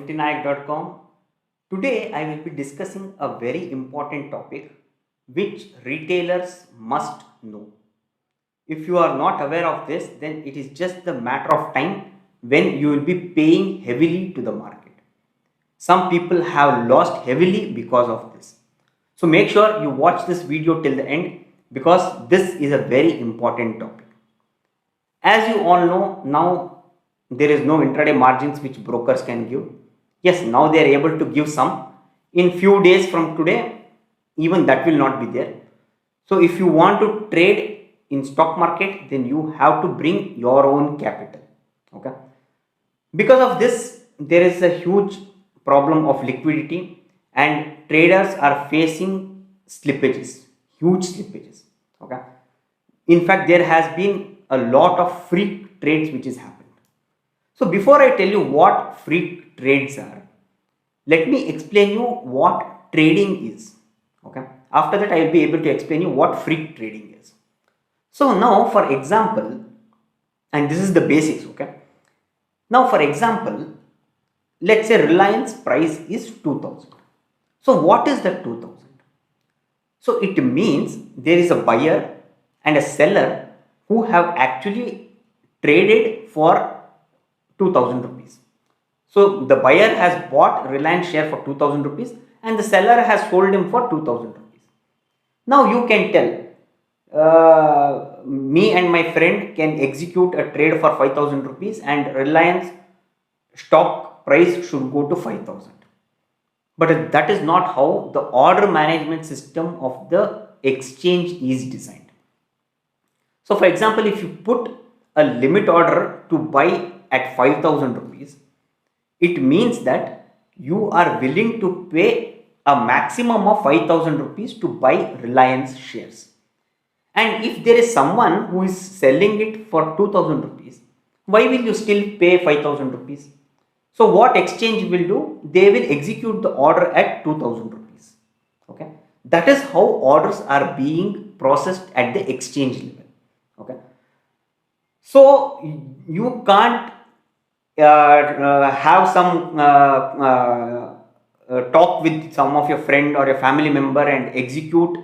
NiftyNayak.com. Today I will be discussing a very important topic which retailers must know. If you are not aware of this, then it is just the matter of time when you will be paying heavily to the market. Some people have lost heavily because of this. So make sure you watch this video till the end because this is a very important topic. As you all know, now there is no intraday margins which brokers can give. Yes, now they are able to give some. In few days from today, even that will not be there. So if you want to trade in stock market, then you have to bring your own capital. Okay. Because of this, there is a huge problem of liquidity and traders are facing slippages, huge slippages. Okay. In fact, there has been a lot of freak trades which is happened. So before I tell you what freak trades are, let me explain you what trading is. Okay. After that, I will be able to explain you what freak trading is. So now, for example, and this is the basics. Okay. Now, for example, let's say Reliance price is 2000. So what is the 2000? So it means there is a buyer and a seller who have actually traded for 2000 rupees. So the buyer has bought Reliance share for 2000 rupees and the seller has sold him for 2000 rupees. Now you can tell, me and my friend can execute a trade for 5000 rupees and Reliance stock price should go to 5000. But that is not how the order management system of the exchange is designed. So for example, if you put a limit order to buy at 5000 rupees, it means that you are willing to pay a maximum of 5000 rupees to buy Reliance shares. And if there is someone who is selling it for 2000 rupees, why will you still pay 5000 rupees? So what exchange will do? They will execute the order at 2000 rupees. Okay. That is how orders are being processed at the exchange level. Okay. So you can't have some talk with some of your friend or your family member and execute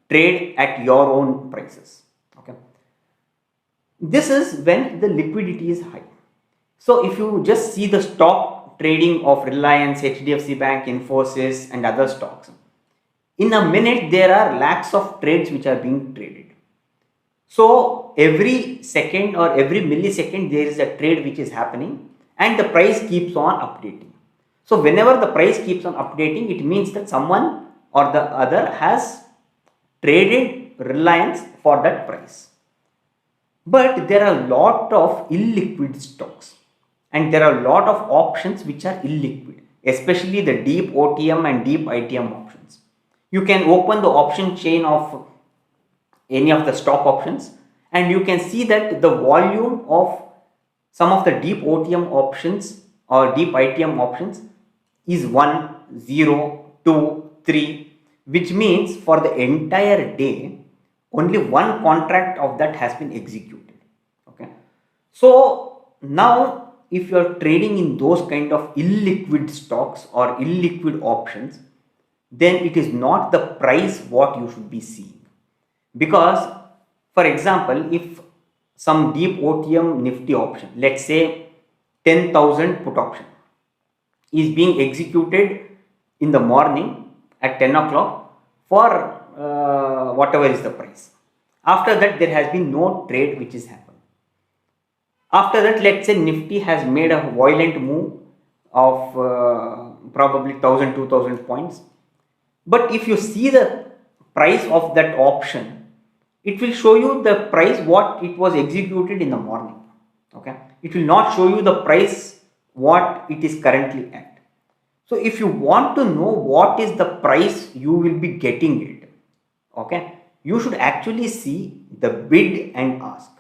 trade at your own prices. Okay. This is when the liquidity is high. So if you just see the stock trading of Reliance, HDFC Bank, Infosys and other stocks, in a minute there are lakhs of trades which are being traded. So every second or every millisecond there is a trade which is happening and the price keeps on updating. So whenever the price keeps on updating, it means that someone or the other has traded Reliance for that price. But there are a lot of illiquid stocks and there are a lot of options which are illiquid, especially the deep OTM and deep ITM options. You can open the option chain of any of the stock options and you can see that the volume of some of the deep OTM options or deep ITM options is 1, 0, 2, 3, which means for the entire day only one contract of that has been executed. Okay. So now if you are trading in those kind of illiquid stocks or illiquid options, then it is not the price what you should be seeing. Because for example, if some deep OTM Nifty option, let's say 10,000 put option is being executed in the morning at 10 o'clock for whatever is the price. After that, there has been no trade which is happened. After that, let's say Nifty has made a violent move of probably 1000, 2000 points. But if you see the price of that option, it will show you the price what it was executed in the morning. Okay. It will not show you the price what it is currently at. So if you want to know what is the price you will be getting it, okay, you should actually see the bid and ask.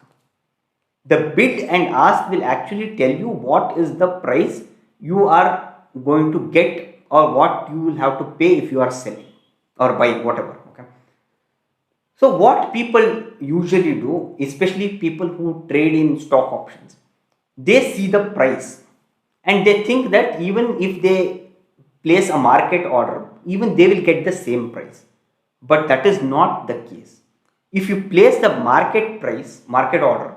The bid and ask will actually tell you what is the price you are going to get or what you will have to pay if you are selling or buying, whatever. Okay. So what people usually do, especially people who trade in stock options, they see the price and they think that even if they place a market order, even they will get the same price. But that is not the case. If you place the market order,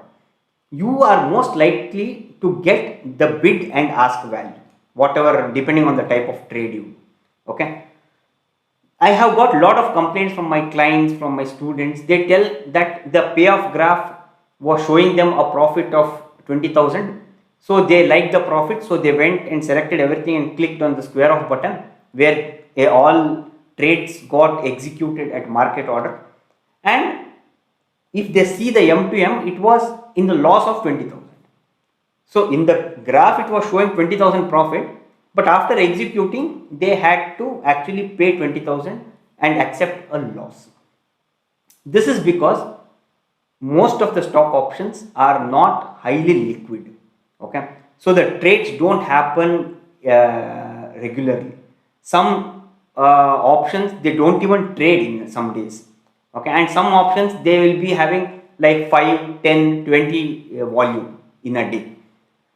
you are most likely to get the bid and ask value, whatever, depending on the type of trade you do. Okay. I have got a lot of complaints from my clients, from my students. They tell that the payoff graph was showing them a profit of 20,000. So they liked the profit. So they went and selected everything and clicked on the square off button, where all trades got executed at market order. And if they see the M2M, it was in the loss of 20,000. So in the graph, it was showing 20,000 profit. But after executing, they had to actually pay 20,000 and accept a loss. This is because most of the stock options are not highly liquid. Okay, so the trades don't happen regularly. Some options, they don't even trade in some days. Okay, and some options, they will be having like 5, 10, 20 volume in a day.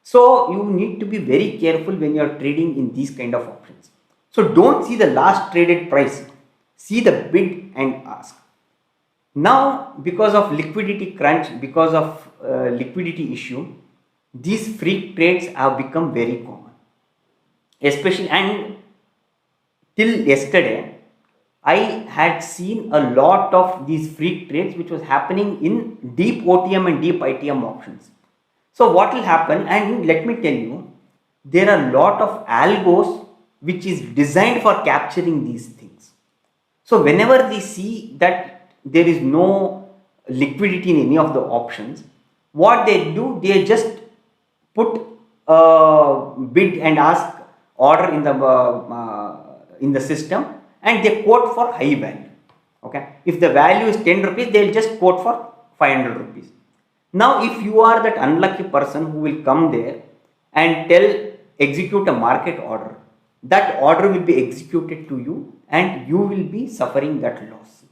So you need to be very careful when you are trading in these kind of options. So don't see the last traded price, see the bid and ask. Now, because of liquidity crunch, because of liquidity issue, these freak trades have become very common. Especially, and till yesterday, I had seen a lot of these freak trades which was happening in deep OTM and deep ITM options. So what will happen, and let me tell you, there are a lot of algos which is designed for capturing these things. So whenever they see that there is no liquidity in any of the options, what they do, they just put a bid and ask order in the system, and they quote for high value. Okay, if the value is 10 rupees, they will just quote for 500 rupees. Now, if you are that unlucky person who will come there and execute a market order, that order will be executed to you and you will be suffering that loss.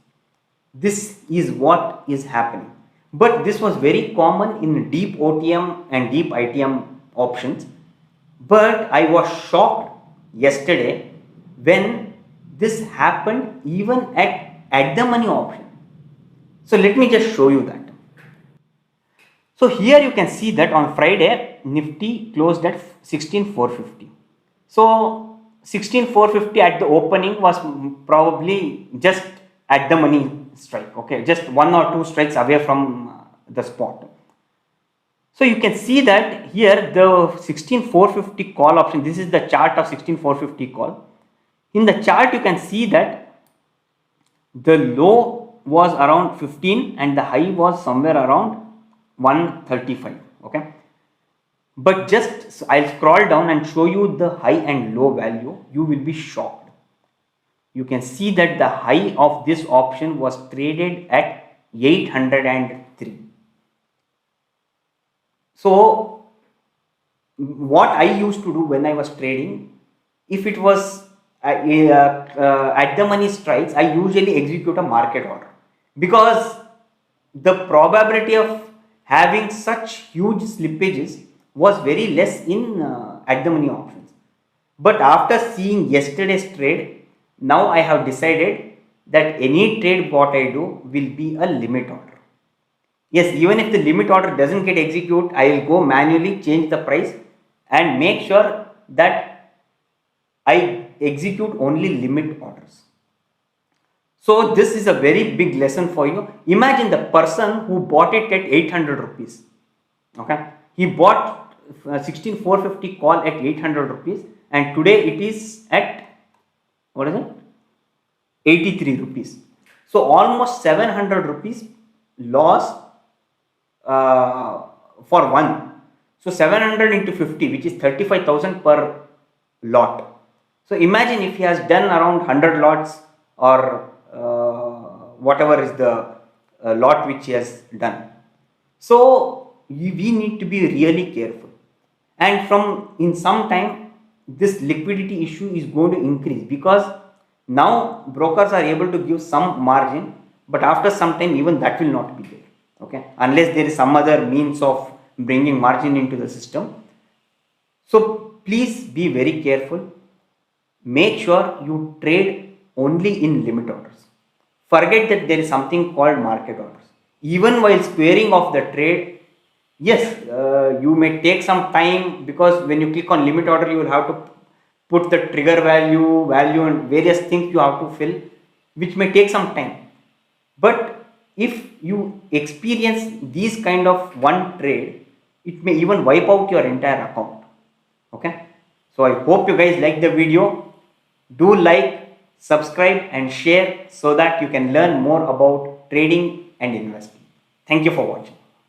This is what is happening. But this was very common in deep OTM and deep ITM options. But I was shocked yesterday when this happened even at the money option. So let me just show you that. So here you can see that on Friday, Nifty closed at 16,450. So 16,450 at the opening was probably just at the money strike. Okay, just 1 or 2 strikes away from the spot. So you can see that here the 16,450 call option, this is the chart of 16,450 call. In the chart you can see that the low was around 15 and the high was somewhere around 135. Okay, but just I'll scroll down and show you the high and low value. You will be shocked. You can see that the high of this option was traded at 803. So what I used to do when I was trading, if it was at the money strikes, I usually execute a market order, because the probability of having such huge slippages was very less in at the money options. But after seeing yesterday's trade, now I have decided that any trade what I do will be a limit order. Yes, even if the limit order doesn't get executed, I will go manually change the price and make sure that I execute only limit orders. So this is a very big lesson for you. Imagine the person who bought it at 800 rupees. Okay, he bought 16,450 call at 800 rupees, and today it is at, what is it, 83 rupees. So almost 700 rupees loss for one. So 700 into 50, which is 35,000 per lot. So imagine if he has done around 100 lots, or whatever is the lot which he has done. So we need to be really careful, and from in some time this liquidity issue is going to increase, because now brokers are able to give some margin, but after some time even that will not be there. Okay, unless there is some other means of bringing margin into the system. So please be very careful. Make sure you trade only in limit orders. Forget that there is something called market orders. Even while squaring off the trade, yes, you may take some time, because when you click on limit order, you will have to put the trigger value, and various things you have to fill, which may take some time. But if you experience these kind of one trade, it may even wipe out your entire account. Okay. So I hope you guys like the video. Do like, subscribe and share so that you can learn more about trading and investing. Thank you for watching.